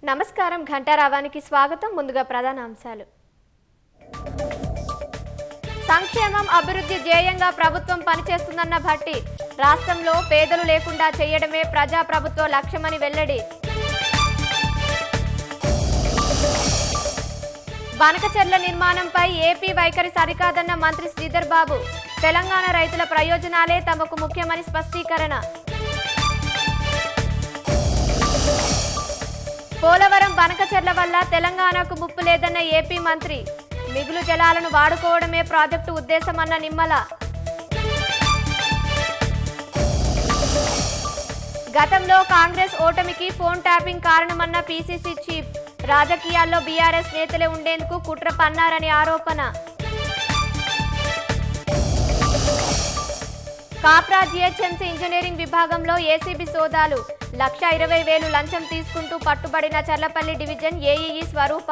నమస్కారం ఘంటారావానికి స్వాగతం. ముందుగా ప్రధాన అంశాలు. సంక్షేమం అభివృద్ధి ధ్యేయంగా ప్రభుత్వం పనిచేస్తుందన్న భట్టి. రాష్ట్రంలో పేదలు లేకుండా చేయడమే ప్రజా ప్రభుత్వ లక్ష్యమని వెల్లడి. బనకచెర్ల నిర్మాణంపై ఏపీ వైఖరి సరికాదన్న మంత్రి శ్రీధర్ బాబు. తెలంగాణ రైతుల ప్రయోజనాలే తమకు ముఖ్యమని స్పష్టీకరణ. పోలవరం బనకచెర్ల వల్ల తెలంగాణకు ముప్పు లేదన్న ఏపీ మంత్రి. మిగులు జలాలను వాడుకోవడమే ప్రాజెక్టు ఉద్దేశమన్న నిమ్మల. గతంలో కాంగ్రెస్ ఓటమికి ఫోన్ ట్యాపింగ్ కారణమన్న పీసీసీ చీఫ్. రాజకీయాల్లో బీఆర్ఎస్ నేతలే ఉండేందుకు కుట్ర పన్నారని ఆరోపణ. కాప్రా జీహెచ్ఎంసీ ఇంజనీరింగ్ విభాగంలో ఏసీబీ సోదాలు. 1,20,000 లంచం తీసుకుంటూ పట్టుబడిన చర్లపల్లి డివిజన్ ఏఈఈ స్వరూప.